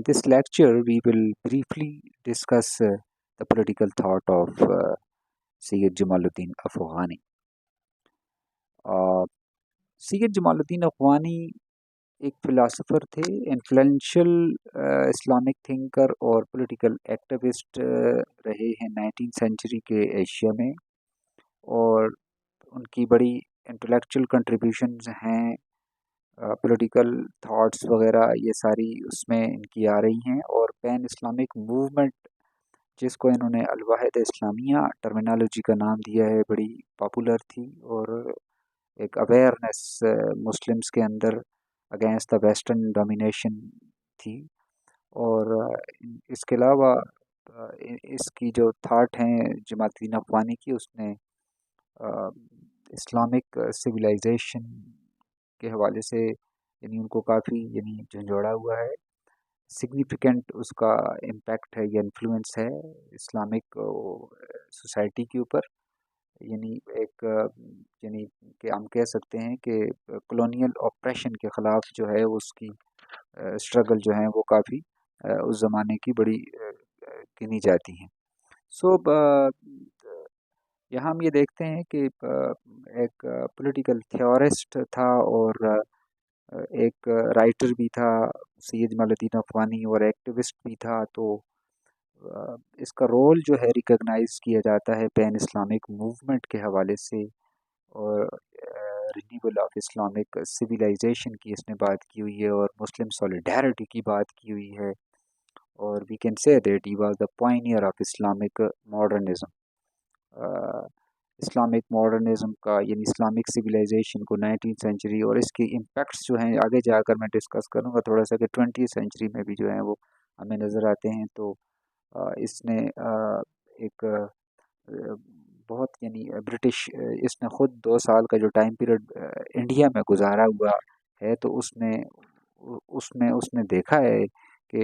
this lecture, we will briefly discuss the political thought of Sayyid Jamaluddin Afghani. Sayyid Jamaluddin Afghani ایک philosopher تھے، influential Islamic thinker اور political activist رہے ہیں 19 century کے Asia میں، اور ان کی بڑی انٹلیکچوئل کنٹریبیوشنز ہیں، پولیٹیکل تھاٹس وغیرہ یہ ساری اس میں ان کی آ رہی ہیں، اور پین اسلامک موومنٹ جس کو انہوں نے الواحد اسلامیہ ٹرمینالوجی کا نام دیا ہے بڑی پاپولر تھی، اور ایک اویئرنیس مسلمس کے اندر اگینسٹ دا ویسٹرن ڈومینیشن تھی۔ اور اس کے علاوہ اس کی جو تھاٹ ہیں جماعت الدین افغانی کی، اس نے اسلامک سویلائزیشن کے حوالے سے یعنی ان کو کافی جھنجھوڑا ہوا ہے، سگنیفیکنٹ اس کا امپیکٹ ہے یا انفلوئنس ہے اسلامک سوسائٹی کے اوپر، ایک کہ ہم کہہ سکتے ہیں کہ کلونیل آپریشن کے خلاف جو ہے اس کی اسٹرگل جو ہیں وہ کافی اس زمانے کی بڑی گنی جاتی ہیں۔ یہاں ہم یہ دیکھتے ہیں کہ ایک پولیٹیکل تھیورسٹ تھا اور ایک رائٹر بھی تھا سید جمال الدین افغانی، اور ایکٹیوسٹ بھی تھا، تو اس کا رول جو ہے ریکگنائز کیا جاتا ہے پین اسلامک موومنٹ کے حوالے سے، اور رینیول آف اسلامک سویلائزیشن کی اس نے بات کی ہوئی ہے، اور مسلم سولیڈیرٹی کی بات کی ہوئی ہے، اور we can say that he was the pioneer of Islamic modernism. Islamic modernism کا اسلامک سویلائزیشن کو 19 سینچری اور اس کے امپیکٹس جو ہیں آگے جا کر میں ڈسکس کروں گا تھوڑا سا کہ 20 سینچری میں بھی جو ہیں وہ ہمیں نظر آتے ہیں۔ تو اس نے ایک بہت برٹش، اس نے خود 2 سال کا جو ٹائم پیریڈ انڈیا میں گزارا ہوا ہے، تو اس نے دیکھا ہے کہ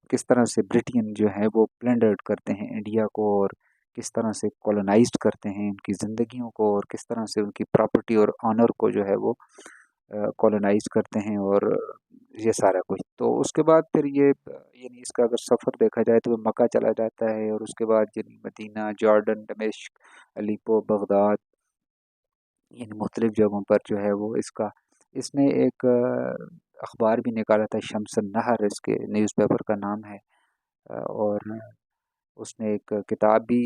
کس طرح سے برٹین جو ہے وہ پلنڈرڈ کرتے ہیں انڈیا کو، اور کس طرح سے کولونائزڈ کرتے ہیں ان کی زندگیوں کو، اور کس طرح سے ان کی پراپرٹی اور آنر کو جو ہے وہ کولونائز کرتے ہیں، اور یہ سارا کچھ۔ تو اس کے بعد پھر یہ اس کا اگر سفر دیکھا جائے تو وہ مکہ چلا جاتا ہے، اور اس کے بعد مدینہ، جارڈن، دمشق، الیپو، بغداد، مختلف جگہوں پر جو ہے وہ اس نے ایک اخبار بھی نکالا تھا، شمس النہر اس کے نیوز پیپر کا نام ہے، اور اس نے ایک کتاب بھی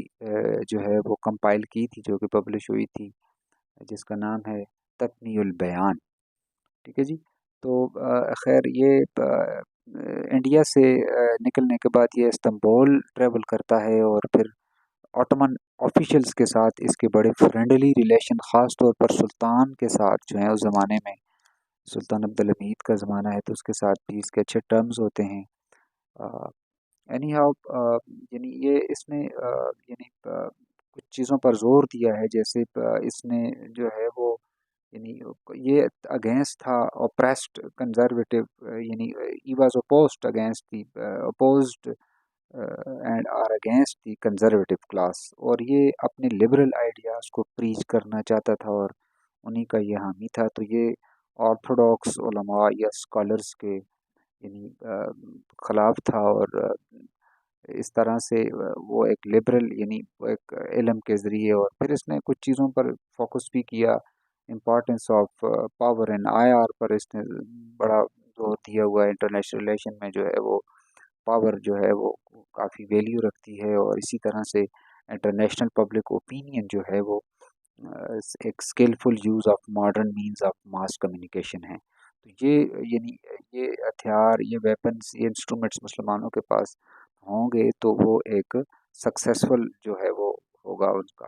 جو ہے وہ کمپائل کی تھی جو کہ پبلش ہوئی تھی، جس کا نام ہے تتنی البیان۔ ٹھیک ہے جی۔ تو خیر یہ انڈیا سے نکلنے کے بعد یہ استنبول ٹریول کرتا ہے، اور پھر آٹومن آفیشلز کے ساتھ اس کے بڑے فرینڈلی ریلیشن، خاص طور پر سلطان کے ساتھ جو ہیں اس زمانے میں سلطان عبدالحمید کا زمانہ ہے، تو اس کے ساتھ بھی اس کے اچھے ٹرمز ہوتے ہیں۔ اینی ہاؤ یہ اس نے کچھ چیزوں پر زور دیا ہے، جیسے اس نے جو ہے وہ یہ اگینسٹ تھا oppressed conservative, he was opposed against the opposed and are against the conservative class, اور یہ اپنے لبرل آئیڈیاز کو پریچ کرنا چاہتا تھا اور انہی کا یہ حامی تھا۔ تو یہ آرتھوڈاکس علماء یا اسکالرس کے خلاف تھا، اور اس طرح سے وہ ایک لبرل وہ ایک علم کے ذریعے، اور پھر اس نے کچھ چیزوں پر فوکس بھی کیا، importance of power and I R پر اس نے بڑا زور دیا ہوا ہے۔ انٹرنیشنل ریلیشن میں جو ہے وہ پاور جو ہے وہ کافی ویلیو رکھتی ہے، اور اسی طرح سے انٹرنیشنل پبلک اوپینین جو ہے وہ ایک skilful use of modern means of mass communication ہے۔ تو یہ ہتھیار، یہ ویپنز، یہ انسٹرومنٹس مسلمانوں کے پاس ہوں گے تو وہ ایک سکسیسفل جو ہے وہ ہوگا ان کا۔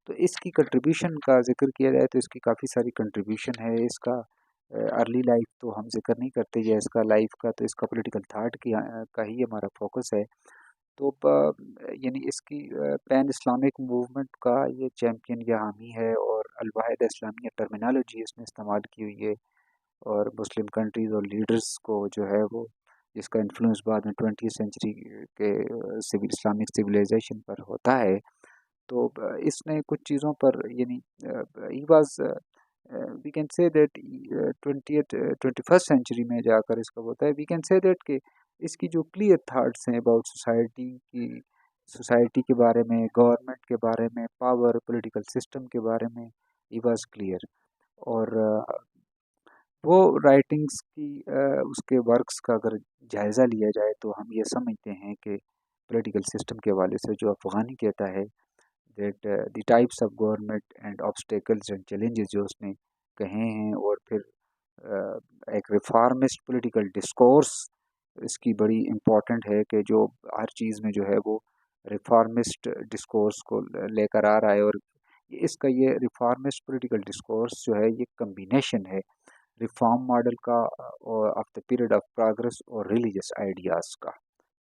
تو اس کی کنٹریبیوشن کا ذکر کیا جائے تو اس کی کافی ساری کنٹریبیوشن ہے۔ اس کا ارلی لائف تو ہم ذکر نہیں کرتے، یا اس کا لائف کا، تو اس کا پولیٹیکل تھاٹ کا ہی ہمارا فوکس ہے۔ تو اس کی پین اسلامک موومنٹ کا یہ چیمپئن یا حامی ہے، اور الواحد اسلامیہ ٹرمینالوجی اس نے استعمال کی ہوئی ہے، اور مسلم کنٹریز اور لیڈرز کو جو ہے وہ جس کا انفلوئنس بعد میں 20 سینچری کے اسلامک سویلائزیشن پر ہوتا ہے۔ تو اس نے کچھ چیزوں پر ہی was we can say that 21st century میں جا کر اس کا ہوتا ہے، وی کین سے دیٹ کہ اس کی جو کلیئر تھاٹس ہیں اباؤٹ سوسائٹی کے بارے میں، گورنمنٹ کے بارے میں، پاور، پولیٹیکل سسٹم کے بارے میں، ہی واز کلیئر. اور وہ رائٹنگس کی اس کے ورکس کا اگر جائزہ لیا جائے تو ہم یہ سمجھتے ہیں کہ پولیٹیکل سسٹم کے حوالے سے جو افغانی کہتا ہے that the types of government and obstacles and challenges جو اس نے کہے ہیں، اور پھر ایک ریفارمسٹ پولیٹیکل ڈسکورس اس کی بڑی امپورٹنٹ ہے کہ جو ہر چیز میں جو ہے وہ ریفارمسٹ ڈسکورس کو لے کر آ رہا ہے. اور اس کا یہ ریفارمسٹ پولیٹیکل ڈسکورس جو ہے یہ کمبینیشن ہے ریفارم ماڈل کا اور of the period of progress اور ریلیجس آئیڈیاز کا.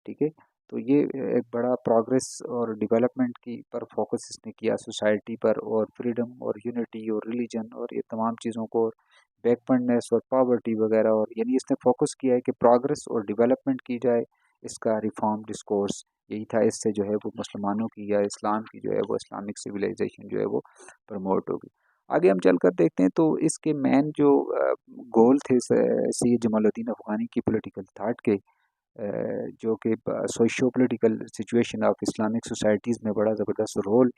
ٹھیک ہے، تو یہ ایک بڑا پروگرس اور ڈیولپمنٹ کی پر فوکس اس نے کیا سوسائٹی پر، اور فریڈم اور یونٹی اور ریلیجن اور یہ تمام چیزوں کو، بیکورڈنیس اور پاورٹی وغیرہ، اور یعنی اس نے فوکس کیا ہے کہ پروگرس اور ڈیولپمنٹ کی جائے. اس کا ریفارم ڈسکورس یہی تھا، اس سے جو ہے وہ مسلمانوں کی یا اسلام کی جو ہے وہ اسلامک سویلائزیشن جو ہے وہ پروموٹ ہوگی. آگے ہم چل کر دیکھتے ہیں تو اس کے مین جو گول تھے سید جمال الدین افغانی کی پولیٹیکل تھاٹ کے، جو کہ socio political situation of Islamic societies میں بڑا زبردست رول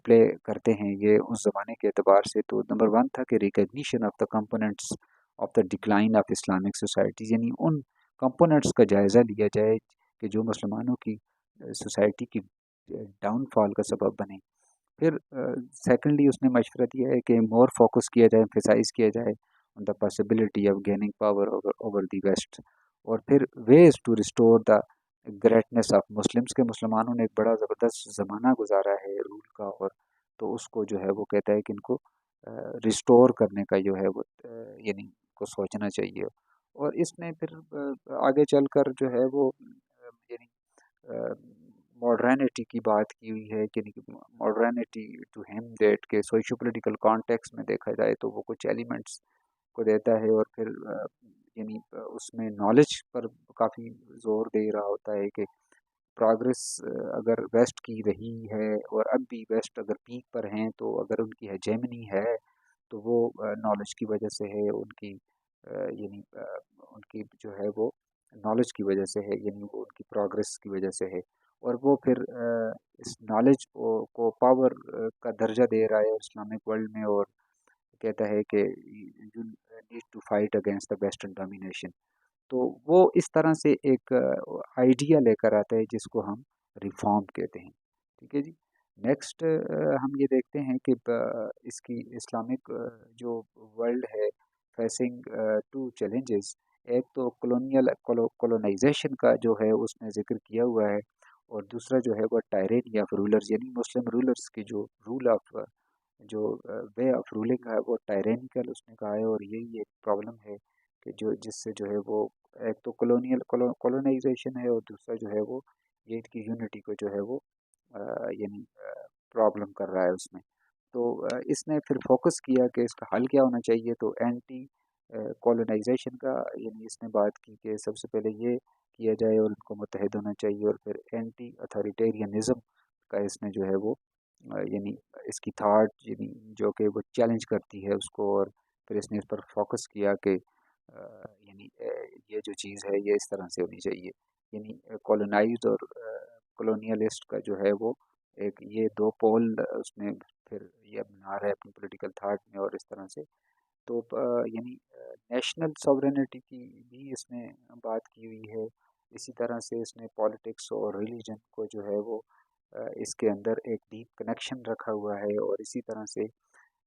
پلے کرتے ہیں یہ اس زمانے کے اعتبار سے. تو نمبر 1 تھا کہ recognition of the components of the decline of Islamic societies, یعنی ان کمپوننٹس کا جائزہ لیا جائے کہ جو مسلمانوں کی سوسائٹی کی ڈاؤن فال کا سبب بنے. پھر سیکنڈلی اس نے مشورہ دیا ہے کہ مور فوکس کیا جائے، ایمفیسائز کیا جائے on the possibility of gaining power over the west. اور پھر ways to restore the greatness of Muslims, کے مسلمانوں نے ایک بڑا زبردست زمانہ گزارا ہے رول کا، اور تو اس کو جو ہے وہ کہتا ہے کہ ان کو ریسٹور کرنے کا جو ہے وہ یعنی کو سوچنا چاہیے. اور اس میں پھر آگے چل کر جو ہے وہ یعنی ماڈرنٹی کی بات کی ہوئی ہے کہ ماڈرنٹی ٹو ہیم دیٹ کہ سوشو پولیٹیکل کانٹیکس میں دیکھا جائے تو وہ کچھ ایلیمنٹس کو دیتا ہے. اور پھر یعنی اس میں نالج پر کافی زور دے رہا ہوتا ہے کہ پروگرس اگر ویسٹ کی رہی ہے اور اب بھی ویسٹ اگر پیک پر ہیں تو اگر ان کی ہیجیمنی ہے تو وہ نالج کی وجہ سے ہے، ان کی یعنی ان کی جو ہے وہ نالج کی وجہ سے ہے، یعنی وہ ان کی پروگرس کی وجہ سے ہے. اور وہ پھر اس نالج کو پاور کا درجہ دے رہا ہے اسلامک ورلڈ میں، اور کہتا ہے کہ you need to fight against the western domination. تو وہ اس طرح سے ایک آئیڈیا لے کر آتا ہے جس کو ہم ریفارم کہتے ہیں. ٹھیک ہے جی. نیکسٹ ہم یہ دیکھتے ہیں کہ اس کی اسلامک جو ورلڈ ہے فیسنگ ٹو چیلنجز. ایک تو کولونائزیشن کا جو ہے اس نے ذکر کیا ہوا ہے، اور دوسرا جو ہے وہ ٹائرینی آف رولرز، یعنی مسلم رولرز کی جو رول آف جو وے آف رولنگ ہے وہ ٹائرینیکل اس نے کہا ہے. اور یہی ایک پرابلم ہے کہ جو جس سے جو ہے وہ ایک تو کولونائزیشن ہے، اور دوسرا جو ہے وہ یہ ان کی یونٹی کو جو ہے وہ یعنی پرابلم کر رہا ہے اس میں. تو اس نے پھر فوکس کیا کہ اس کا حل کیا ہونا چاہیے. تو اینٹی کولونائزیشن کا یعنی اس نے بات کی کہ سب سے پہلے یہ کیا جائے اور ان کو متحد ہونا چاہیے. اور پھر اینٹی اتھارٹیرینزم کا اس نے جو ہے وہ یعنی اس کی تھاٹ یعنی جو کہ وہ چیلنج کرتی ہے اس کو، اور پھر اس نے اس پر فوکس کیا کہ یعنی یہ جو چیز ہے یہ اس طرح سے ہونی چاہیے. یعنی کولونائزڈ اور کولونیلسٹ کا جو ہے وہ ایک یہ دو پول اس نے پھر یہ بنا رہا ہے اپنی پولیٹیکل تھاٹ میں، اور اس طرح سے. تو یعنی نیشنل سوورینٹی کی بھی اس نے بات کی ہوئی ہے. اسی طرح سے اس نے پالیٹکس اور ریلیجن کو جو ہے وہ اس کے اندر ایک ڈیپ کنیکشن رکھا ہوا ہے. اور اسی طرح سے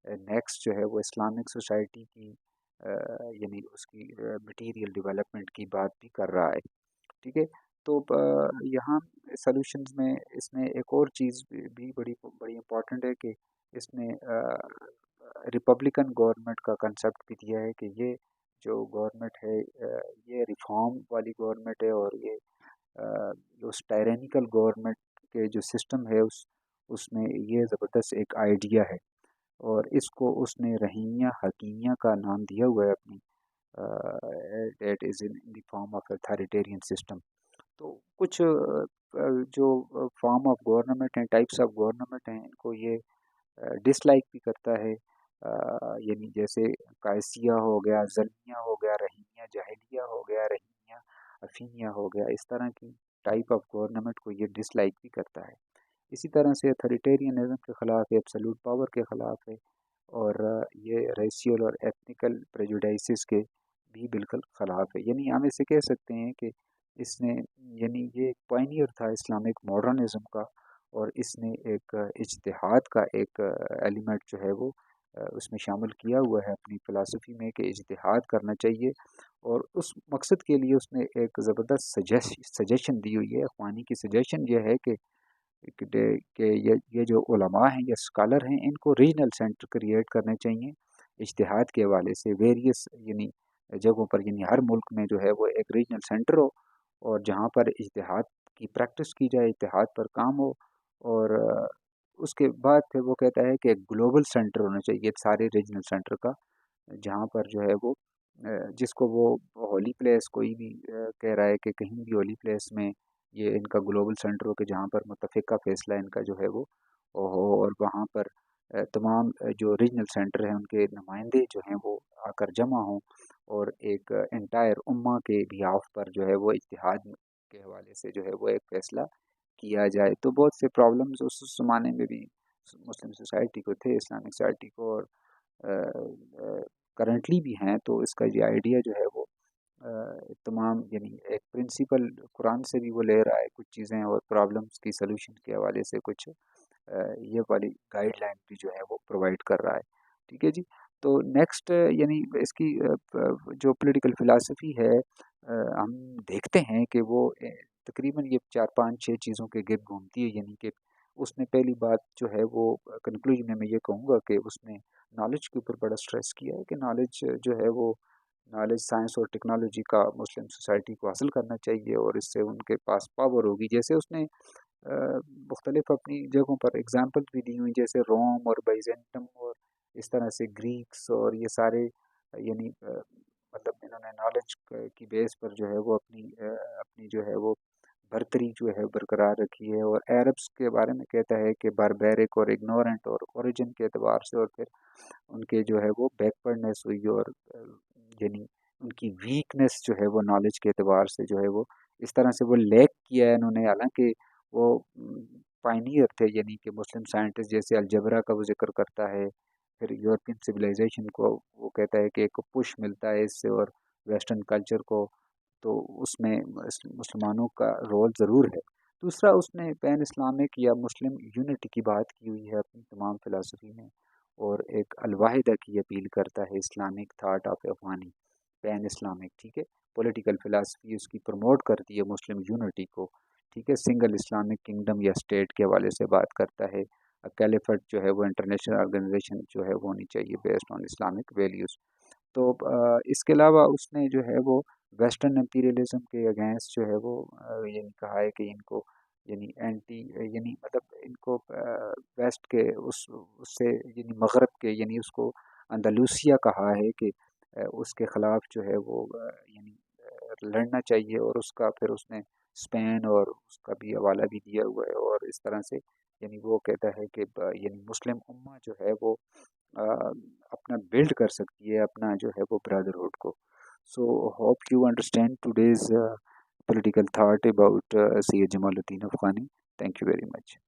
نیکسٹ جو ہے وہ اسلامک سوسائٹی کی یعنی اس کی مٹیریل ڈیولپمنٹ کی بات بھی کر رہا ہے. ٹھیک ہے. تو یہاں سلوشنز میں اس نے ایک اور چیز بھی بڑی امپورٹنٹ ہے کہ اس نے ریپبلکن گورنمنٹ کا کنسیپٹ بھی دیا ہے کہ یہ جو گورنمنٹ ہے یہ ریفارم والی گورنمنٹ ہے، اور یہ اس ٹائرینیکل گورنمنٹ کے جو سسٹم ہے اس میں یہ زبردست ایک آئیڈیا ہے، اور اس کو اس نے رحیمیہ حکیمیہ کا نام دیا ہوا ہے اپنی that is in the form of authoritarian system. تو کچھ جو فارم آف گورنمنٹ ہیں، ٹائپس آف گورنمنٹ ہیں، ان کو یہ ڈس لائک بھی کرتا ہے. یعنی جیسے قائسیہ ہو گیا، ظلمیہ ہو گیا، رحیمیہ جاہلیہ ہو گیا، رحیمیہ افینیا ہو گیا، اس طرح کی ٹائپ آف گورنمنٹ کو یہ ڈس لائک بھی کرتا ہے۔ اسی طرح سے اتھارٹیرینزم کے خلاف ہے، ایبسلوٹ پاور کے خلاف ہے، اور یہ ریشیل اور ایتھنیکل پریجوڈائسز کے بھی بالکل خلاف ہے۔ یعنی ہم اسے کہہ سکتے ہیں کہ اس نے، یعنی یہ ایک پائنیئر تھا اسلامک ماڈرنزم کا، اور اس نے ایک اجتہاد کا ایک ایلیمنٹ جو ہے وہ اس میں شامل کیا ہوا ہے اپنی فلسفی میں، کہ اجتہاد کرنا چاہیے، اور اس مقصد کے لیے اس نے ایک زبردست سجیشن دی ہوئی ہے۔ اخوانی کی سجیشن یہ ہے کہ یہ جو علماء ہیں یا اسکالر ہیں، ان کو ریجنل سینٹر کریٹ کرنے چاہیے اجتہاد کے حوالے سے، ویریس یعنی جگہوں پر، یعنی ہر ملک میں جو ہے وہ ایک ریجنل سینٹر ہو، اور جہاں پر اجتہاد کی پریکٹس کی جائے، اجتہاد پر کام ہو، اور اس کے بعد پھر وہ کہتا ہے کہ ایک گلوبل سینٹر ہونا چاہیے سارے ریجنل سینٹر کا، جہاں پر جو ہے وہ جس کو وہ ہولی پلیس کوئی بھی کہہ رہا ہے کہ کہیں بھی ہولی پلیس میں یہ ان کا گلوبل سینٹر ہو، کہ جہاں پر متفقہ فیصلہ ان کا جو ہے وہ ہو، اور وہاں پر تمام جو ریجنل سینٹر ہیں ان کے نمائندے جو ہیں وہ آ کر جمع ہوں، اور ایک انٹائر امہ کے بیہاف پر جو ہے وہ اجتہاد کے حوالے سے جو ہے وہ ایک فیصلہ کیا جائے۔ تو بہت سے پرابلمز اس زمانے میں بھی مسلم سوسائٹی کو تھے، اسلامک سوسائٹی کو، اور کرنٹلی بھی ہیں۔ تو اس کا یہ آئیڈیا جو ہے وہ تمام، یعنی ایک پرنسپل قرآن سے بھی وہ لے رہا ہے کچھ چیزیں، اور پرابلمس کی سلوشن کے حوالے سے کچھ یہ والی گائیڈ لائن بھی جو ہے وہ پرووائڈ کر رہا ہے۔ ٹھیک ہے جی۔ تو نیکسٹ یعنی اس کی جو پولیٹیکل فلاسفی ہے، ہم دیکھتے ہیں کہ وہ تقریباً یہ 4 5 6 چیزوں کے گرد گھومتی ہے۔ یعنی کہ اس نے پہلی بات جو ہے وہ کنکلوژن میں یہ کہوں گا کہ اس نے نالج کے اوپر بڑا سٹریس کیا ہے، کہ نالج جو ہے وہ، نالج سائنس اور ٹیکنالوجی کا مسلم سوسائٹی کو حاصل کرنا چاہیے، اور اس سے ان کے پاس پاور ہوگی۔ جیسے اس نے مختلف اپنی جگہوں پر اگزامپل بھی دی ہوئی، جیسے روم اور بائزینٹم، اور اس طرح سے گریکس، اور یہ سارے یعنی مطلب انہوں نے نالج کی بیس پر جو ہے وہ اپنی جو ہے وہ برتری جو ہے برقرار رکھی ہے۔ اور عربس کے بارے میں کہتا ہے کہ باربیرک اور اگنورنٹ اور اوریجن کے اعتبار سے، اور پھر ان کے جو ہے وہ بیکورڈنیس ہوئی، اور یعنی ان کی ویکنیس جو ہے وہ نالج کے اعتبار سے جو ہے وہ اس طرح سے وہ لیک کیا ہے انہوں نے، حالانکہ وہ پائنیئر تھے، یعنی کہ مسلم سائنٹسٹ جیسے الجبرا کا وہ ذکر کرتا ہے، پھر یورپین سویلائزیشن کو وہ کہتا ہے کہ ایک پش ملتا ہے اس سے، اور ویسٹرن کلچر کو، تو اس میں مسلمانوں کا رول ضرور ہے۔ دوسرا، اس نے پین اسلامک یا مسلم یونٹی کی بات کی ہوئی ہے اپنی تمام فلسفی میں، اور ایک الواحدہ کی اپیل کرتا ہے، Islamic thought of Afghani pan Islamic, ٹھیک ہے۔ پولیٹیکل فلسفی اس کی پروموٹ کرتی ہے مسلم یونٹی کو، ٹھیک ہے۔ سنگل اسلامک کنگڈم یا اسٹیٹ کے حوالے سے بات کرتا ہے، کیلیفٹ جو ہے وہ انٹرنیشنل آرگنائزیشن جو ہے وہ ہونی چاہیے بیسڈ آن اسلامک ویلیوز۔ تو اس کے علاوہ اس نے جو ہے وہ ویسٹرن امپیریلزم کے اگینسٹ جو ہے وہ یعنی کہا ہے کہ ان کو، یعنی اینٹی، یعنی مطلب ان کو ویسٹ کے اس سے، یعنی مغرب کے، یعنی اس کو اندلوسیہ کہا ہے کہ اس کے خلاف جو ہے وہ یعنی لڑنا چاہیے، اور اس کا پھر اس نے اسپین اور اس کا بھی حوالہ بھی دیا ہوا ہے، اور اس طرح سے یعنی وہ کہتا ہے کہ یعنی مسلم امہ جو ہے وہ اپنا بلڈ کر سکتی ہے اپنا جو ہے وہ برادرہڈ کو۔ So hope you understand today's political thought about Syed Jamaluddin Afghani. Thank you very much.